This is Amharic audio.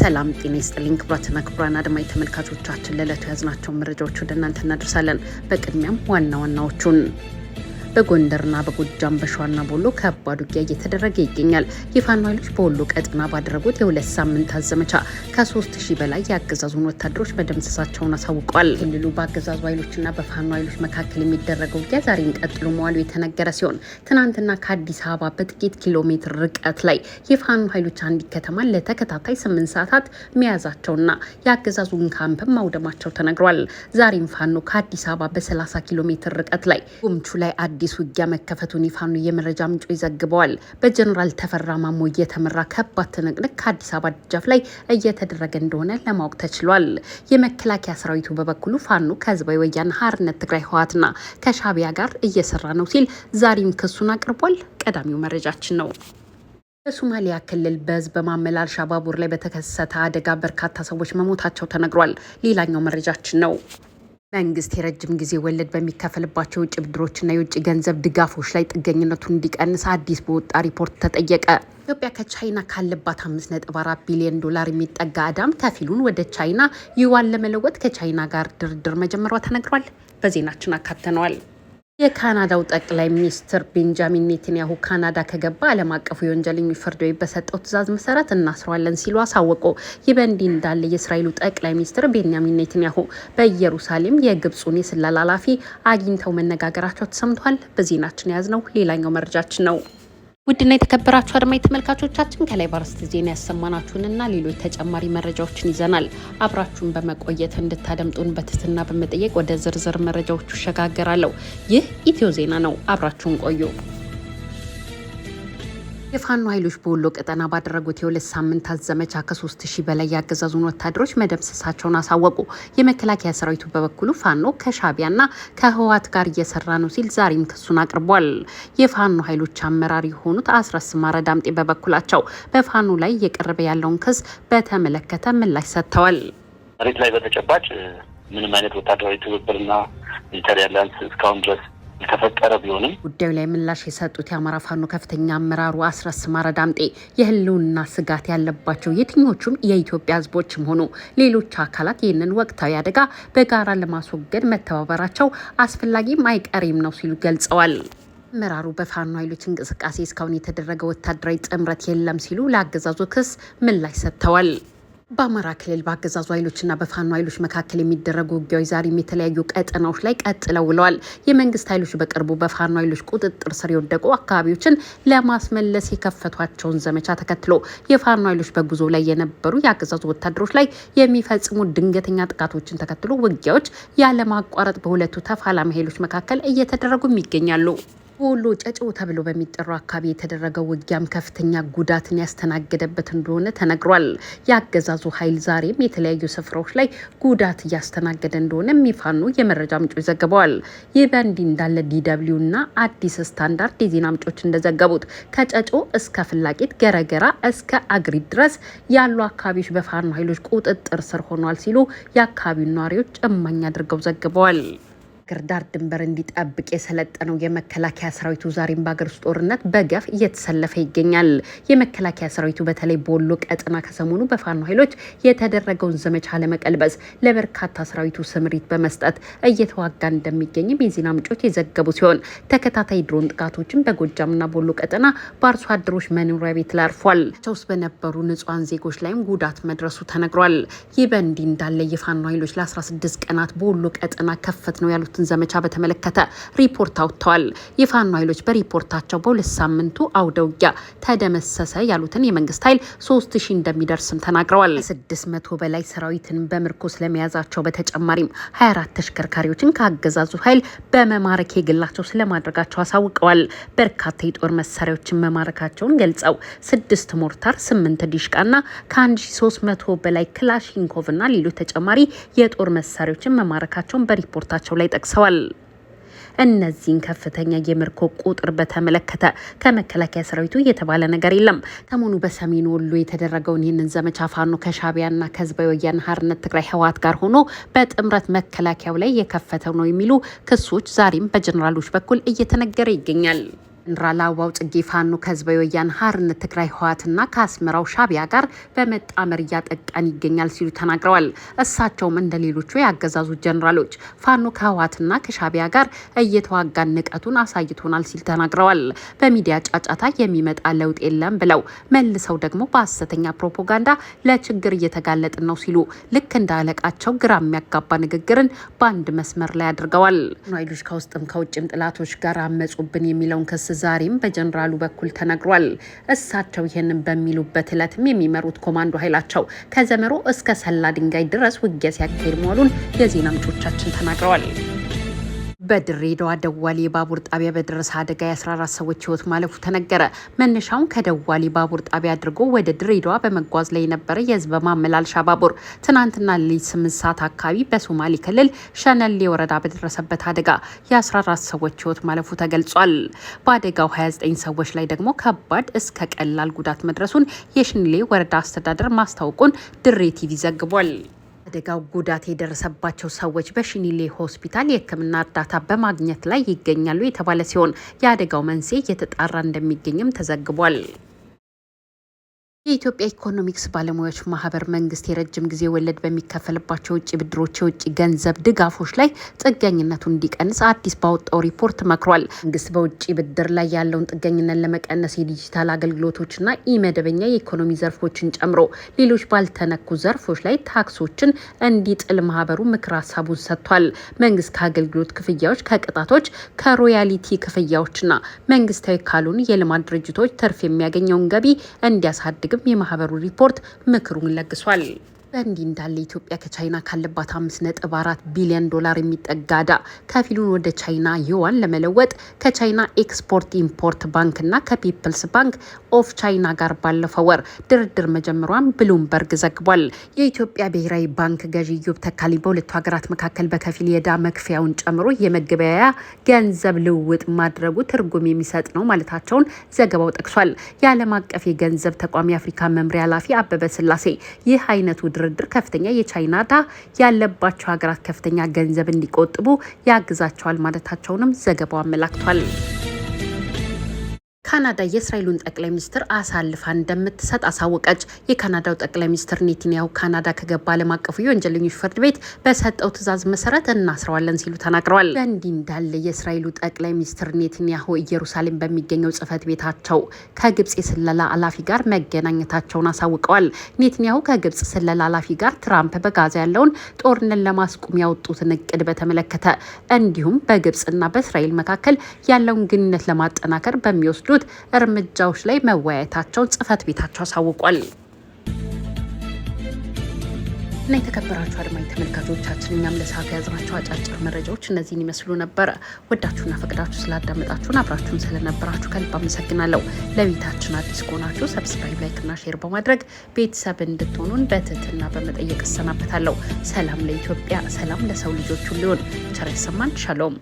ሰላም ጤና ይስጥልኝ ክቡራትና ክቡራን አድማጭ ተመልካቾቻችን ለዕለቱ ያዝናቸው መረጃዎች ወደ እናንተ እናደርሳለን። በቅድሚያም ዋና ዋናዎቹን በጎንደርና በጎጃም በሸዋና በወሎ ከባድ ውጊያ እየተደረገ ይገኛል። የፋኖ ኃይሎች በወሎ ቀጠና ባደረጉት የሁለት ሳምንታት ዘመቻ ከ3000 በላይ የአገዛዙን ወታደሮች መደምሰሳቸውን አሳውቀዋል። ክልሉ በአገዛዙ ኃይሎችና በፋኖ ኃይሎች መካከል የሚደረገው ውጊያ ዛሬን ቀጥሎ መዋሉ የተነገረ ሲሆን ትናንትና ከአዲስ አበባ በጥቂት ኪሎ ሜትር ርቀት ላይ የፋኖ ኃይሎች አንዲት ከተማን ለተከታታይ 8 ሰዓታት መያዛቸውና የአገዛዙን ካምፕ ማውደማቸው ተነግሯል። ዛሬም ፋኖ ከአዲስ አበባ በ30 ኪሎ ሜትር ርቀት ላይ ጉምቹ ላይ አዲስ ውጊያ መከፈቱን የፋኖ የመረጃ ምንጮች ዘግበዋል። በጀነራል ተፈራ ማሞ እየተመራ ከባድ ትንቅንቅ ከአዲስ አበባ ደጃፍ ላይ እየተደረገ እንደሆነ ለማወቅ ተችሏል። የመከላከያ ሰራዊቱ በበኩሉ ፋኖ ከህዝባዊ ወያነ ሓርነት ትግራይ ህወሓትና ከሻዕቢያ ጋር እየሰራ ነው ሲል ዛሬም ክሱን አቅርቧል። ቀዳሚው መረጃችን ነው። በሶማሊያ ክልል በህዝብ ማመላለሻ ባቡር ላይ በተከሰተ አደጋ በርካታ ሰዎች መሞታቸው ተነግሯል። ሌላኛው መረጃችን ነው። መንግስት የረጅም ጊዜ ወለድ በሚከፈልባቸው የውጭ ብድሮችና የውጭ ገንዘብ ድጋፎች ላይ ጥገኝነቱን እንዲቀንስ አዲስ በወጣ ሪፖርት ተጠየቀ። ኢትዮጵያ ከቻይና ካለባት 5.4 ቢሊዮን ዶላር የሚጠጋ ዕዳም ከፊሉን ወደ ቻይና ዩዋን ለመለወጥ ከቻይና ጋር ድርድር መጀመሯ ተነግሯል። በዜናችን አካተነዋል። የካናዳው ጠቅላይ ሚኒስትር ቤንጃሚን ኔታንያሁ ካናዳ ከገባ ዓለም አቀፉ የወንጀለኞች ፍርድ ቤት በሰጠው ትዕዛዝ መሰረት እናስረዋለን ሲሉ አሳወቁ። ይህ በእንዲህ እንዳለ የእስራኤሉ ጠቅላይ ሚኒስትር ቤንያሚን ኔታንያሁ በኢየሩሳሌም የግብፁን የስለላ ኃላፊ አግኝተው መነጋገራቸው ተሰምቷል። በዜናችን የያዝነው ሌላኛው መረጃችን ነው። ውድና የተከበራችሁ አድማጭ ተመልካቾቻችን ከላይ ባርስት ዜና ያሰማናችሁንና ሌሎች ተጨማሪ መረጃዎችን ይዘናል። አብራችሁን በመቆየት እንድታደምጡን በትህትና በመጠየቅ ወደ ዝርዝር መረጃዎቹ እሸጋገራለሁ። ይህ ኢትዮ ዜና ነው። አብራችሁን ቆዩ። የፋኖ ኃይሎች በወሎ ቀጠና ባደረጉት የሁለት ሳምንታት ዘመቻ ከ3000 በላይ ያገዛዙን ወታደሮች መደምሰሳቸውን አሳወቁ። የመከላከያ ሰራዊቱ በበኩሉ ፋኖ ከሻዕቢያና ከህወሓት ጋር እየሰራ ነው ሲል ዛሬም ክሱን አቅርቧል። የፋኖ ኃይሎች አመራር የሆኑት አስረስ ማረ ዳምጤ በበኩላቸው በፋኖ ላይ እየቀረበ ያለውን ክስ በተመለከተ ምላሽ ሰጥተዋል። መሬት ላይ በተጨባጭ ምንም አይነት ወታደራዊ ትብብርና ሚሊተሪ አላያንስ እስካሁን ድረስ የተፈጠረ ቢሆንም ጉዳዩ ላይ ምላሽ የሰጡት የአማራ ፋኖ ከፍተኛ አመራሩ አስረስ ማረ ዳምጤ የህልውና ስጋት ያለባቸው የትኞቹም የኢትዮጵያ ህዝቦችም ሆኑ ሌሎች አካላት ይህንን ወቅታዊ አደጋ በጋራ ለማስወገድ መተባበራቸው አስፈላጊም አይቀሬም ነው ሲሉ ገልጸዋል። አመራሩ በፋኖ ኃይሎች እንቅስቃሴ እስካሁን የተደረገ ወታደራዊ ጥምረት የለም ሲሉ ለአገዛዙ ክስ ምላሽ ሰጥተዋል። በአማራ ክልል በአገዛዙ ኃይሎችና በፋኖ ኃይሎች መካከል የሚደረጉ ውጊያዎች ዛሬም የተለያዩ ቀጠናዎች ላይ ቀጥለው ውለዋል። የመንግስት ኃይሎች በቅርቡ በፋኖ ኃይሎች ቁጥጥር ስር የወደቁ አካባቢዎችን ለማስመለስ የከፈቷቸውን ዘመቻ ተከትሎ የፋኖ ኃይሎች በጉዞ ላይ የነበሩ የአገዛዙ ወታደሮች ላይ የሚፈጽሙ ድንገተኛ ጥቃቶችን ተከትሎ ውጊያዎች ያለማቋረጥ በሁለቱ ተፋላሚ ኃይሎች መካከል እየተደረጉም ይገኛሉ። ወሎ ጨጨሆ ተብሎ በሚጠራው አካባቢ የተደረገው ውጊያም ከፍተኛ ጉዳትን ያስተናገደበት እንደሆነ ተነግሯል። የአገዛዙ ኃይል ዛሬም የተለያዩ ስፍራዎች ላይ ጉዳት እያስተናገደ እንደሆነ የፋኖ የመረጃ ምንጮች ዘግበዋል። ይህ በእንዲህ እንዳለ DW እና አዲስ ስታንዳርድ የዜና ምንጮች እንደዘገቡት ከጨጨሆ እስከ ፍላቂት ገረገራ እስከ አግሪት ድረስ ያሉ አካባቢዎች በፋኖ ኃይሎች ቁጥጥር ስር ሆኗል ሲሉ የአካባቢው ነዋሪዎች እማኝ አድርገው ዘግበዋል። ዳር ድንበር እንዲጠብቅ የሰለጠነው የመከላከያ ሰራዊቱ ዛሬም በአገር ውስጥ ጦርነት በገፍ እየተሰለፈ ይገኛል። የመከላከያ ሰራዊቱ በተለይ በወሎ ቀጠና ከሰሞኑ በፋኖ ኃይሎች የተደረገውን ዘመቻ ለመቀልበስ ለበርካታ ሰራዊቱ ስምሪት በመስጠት እየተዋጋ እንደሚገኝም የዜና ምንጮች የዘገቡ ሲሆን ተከታታይ ድሮን ጥቃቶችን በጎጃምና በወሎ ቀጠና በአርሶ አደሮች መኖሪያ ቤት ላይ አርፏል። ውስጥ በነበሩ ንጹሃን ዜጎች ላይም ጉዳት መድረሱ ተነግሯል። ይህ በእንዲህ እንዳለ የፋኖ ኃይሎች ለ16 ቀናት በወሎ ቀጠና ከፈት ነው ያሉት ዘመቻ በተመለከተ ሪፖርት አውጥተዋል። የፋኖ ኃይሎች በሪፖርታቸው በሁለት ሳምንቱ አውደ ውጊያ ተደመሰሰ ያሉትን የመንግስት ኃይል 3000 እንደሚደርስም ተናግረዋል። 600 በላይ ሰራዊትን በምርኮ ስለመያዛቸው በተጨማሪም 24 ተሽከርካሪዎችን ከአገዛዙ ኃይል በመማረክ የግላቸው ስለማድረጋቸው አሳውቀዋል። በርካታ የጦር መሳሪያዎችን መማረካቸውን ገልጸው 6 ሞርታር፣ 8 ዲሽቃና ከ1300 በላይ ክላሽንኮቭና ሌሎች ተጨማሪ የጦር መሳሪያዎችን መማረካቸውን በሪፖርታቸው ላይ ጠቅሰዋል። እነዚህን ከፍተኛ የምርኮ ቁጥር በተመለከተ ከመከላከያ ሰራዊቱ የተባለ ነገር የለም። ሰሞኑ በሰሜን ወሎ የተደረገውን ይህንን ዘመቻ ፋኖ ከሻዕቢያና ከህዝባዊ ወያነ ሓርነት ትግራይ ህወሓት ጋር ሆኖ በጥምረት መከላከያው ላይ የከፈተው ነው የሚሉ ክሶች ዛሬም በጀነራሎች በኩል እየተነገረ ይገኛል። ጀነራል አበባው ጽጌ ፋኖ ከህዝባዊ ወያነ ሓርነት ትግራይ ህወሓትና ከአስመራው ሻዕቢያ ጋር በመጣመር እያጠቃን ይገኛል ሲሉ ተናግረዋል። እሳቸውም እንደ ሌሎቹ ያገዛዙ ጀነራሎች ፋኖ ከህወሓትና ከሻዕቢያ ጋር እየተዋጋን ንቀቱን አሳይቶናል ሲል ተናግረዋል። በሚዲያ ጫጫታ የሚመጣ ለውጥ የለም ብለው መልሰው ደግሞ በሐሰተኛ ፕሮፓጋንዳ ለችግር እየተጋለጥን ነው ሲሉ ልክ እንደ አለቃቸው ግራ የሚያጋባ ንግግርን በአንድ መስመር ላይ አድርገዋል። ኃይሎች ከውስጥም ከውጭም ጥላቶች ጋር አመጹብን የሚለውን ክስ ዛሬም በጀነራሉ በኩል ተነግሯል። እሳቸው ይህንን በሚሉበት ዕለትም የሚመሩት ኮማንዶ ኃይላቸው ከዘመሮ እስከ ሰላ ድንጋይ ድረስ ውጊያ ሲያካሂድ መሆኑን የዜና ምንጮቻችን ተናግረዋል። በድሬዳዋ ደዋሌ ባቡር ጣቢያ በደረሰ አደጋ የ14 ሰዎች ህይወት ማለፉ ተነገረ። መነሻውን ከደዋሌ ባቡር ጣቢያ አድርጎ ወደ ድሬዳዋ በመጓዝ ላይ የነበረ የህዝብ ማመላለሻ ባቡር ትናንትና ሌሊት 8 ሰዓት አካባቢ በሶማሌ ክልል ሸነሌ ወረዳ በደረሰበት አደጋ የ14 ሰዎች ህይወት ማለፉ ተገልጿል። በአደጋው 29 ሰዎች ላይ ደግሞ ከባድ እስከ ቀላል ጉዳት መድረሱን የሸነሌ ወረዳ አስተዳደር ማስታወቁን ድሬ ቲቪ ዘግቧል። አደጋው ጉዳት የደረሰባቸው ሰዎች በሽኒሌ ሆስፒታል የሕክምና እርዳታ በማግኘት ላይ ይገኛሉ የተባለ ሲሆን የአደጋው መንስኤ እየተጣራ እንደሚገኝም ተዘግቧል። የኢትዮጵያ ኢኮኖሚክስ ባለሙያዎች ማህበር መንግስት የረጅም ጊዜ ወለድ በሚከፈልባቸው ውጭ ብድሮች የውጭ ገንዘብ ድጋፎች ላይ ጥገኝነቱን እንዲቀንስ አዲስ ባወጣው ሪፖርት መክሯል። መንግስት በውጭ ብድር ላይ ያለውን ጥገኝነት ለመቀነስ የዲጂታል አገልግሎቶችና ኢመደበኛ የኢኮኖሚ ዘርፎችን ጨምሮ ሌሎች ባልተነኩ ዘርፎች ላይ ታክሶችን እንዲጥል ማህበሩ ምክር ሀሳቡን ሰጥቷል። መንግስት ከአገልግሎት ክፍያዎች፣ ከቅጣቶች፣ ከሮያሊቲ ክፍያዎችና መንግስታዊ ካልሆኑ የልማት ድርጅቶች ትርፍ የሚያገኘውን ገቢ እንዲያሳድግ የማህበሩ ሪፖርት ምክሩን ለግሷል። በእንዲህ እንዳለ ኢትዮጵያ ከቻይና ካለባት 5.4 ቢሊዮን ዶላር የሚጠጋ ዕዳ ከፊሉን ወደ ቻይና ዩዋን ለመለወጥ ከቻይና ኤክስፖርት ኢምፖርት ባንክና ከፒፕልስ ባንክ ኦፍ ቻይና ጋር ባለፈው ወር ድርድር መጀመሯን ብሉምበርግ ዘግቧል። የኢትዮጵያ ብሔራዊ ባንክ ገዢ ኢዮብ ተካልኝ በሁለቱ ሀገራት መካከል በከፊል የዕዳ መክፈያውን ጨምሮ የመገበያያ ገንዘብ ልውውጥ ማድረጉ ትርጉም የሚሰጥ ነው ማለታቸውን ዘገባው ጠቅሷል። የዓለም አቀፍ የገንዘብ ተቋም የአፍሪካ መምሪያ ኃላፊ አበበ ስላሴ ይህ አይነቱ ድርድር ከፍተኛ የቻይና ዕዳ ያለባቸው ሀገራት ከፍተኛ ገንዘብ እንዲቆጥቡ ያግዛቸዋል ማለታቸውንም ዘገባው አመላክቷል። ካናዳ የእስራኤሉን ጠቅላይ ሚኒስትር አሳልፋ እንደምትሰጥ አሳወቀች። የካናዳው ጠቅላይ ሚኒስትር ኔታንያሁ ካናዳ ከገባ ዓለም አቀፉ የወንጀለኞች ፍርድ ቤት በሰጠው ትዕዛዝ መሰረት እናስረዋለን ሲሉ ተናግረዋል። በእንዲህ እንዳለ የእስራኤሉ ጠቅላይ ሚኒስትር ኔታንያሁ ኢየሩሳሌም በሚገኘው ጽህፈት ቤታቸው ከግብጽ የስለላ ኃላፊ ጋር መገናኘታቸውን አሳውቀዋል። ኔታንያሁ ከግብጽ ስለላ ኃላፊ ጋር ትራምፕ በጋዛ ያለውን ጦርነት ለማስቆም ያወጡትን እቅድ በተመለከተ እንዲሁም በግብጽና በእስራኤል መካከል ያለውን ግንኙነት ለማጠናከር በሚወስዱት እርምጃዎች ላይ መወያየታቸውን ጽህፈት ቤታቸው አሳውቋል። እና የተከበራችሁ አድማጭ ተመልካቾቻችን እኛም ለሰዓቱ የያዝናቸው አጫጭር መረጃዎች እነዚህን ይመስሉ ነበረ። ወዳችሁና ፈቅዳችሁ ስላዳመጣችሁን አብራችሁን ስለነበራችሁ ከልብ አመሰግናለሁ። ለቤታችን አዲስ ከሆናችሁ ሰብስክራይብ፣ ላይክና ሼር በማድረግ ቤተሰብ እንድትሆኑን በትህትና በመጠየቅ እሰናበታለሁ። ሰላም ለኢትዮጵያ፣ ሰላም ለሰው ልጆች ሁሉ ይሁን። ቸር ያሰማን። ሻሎም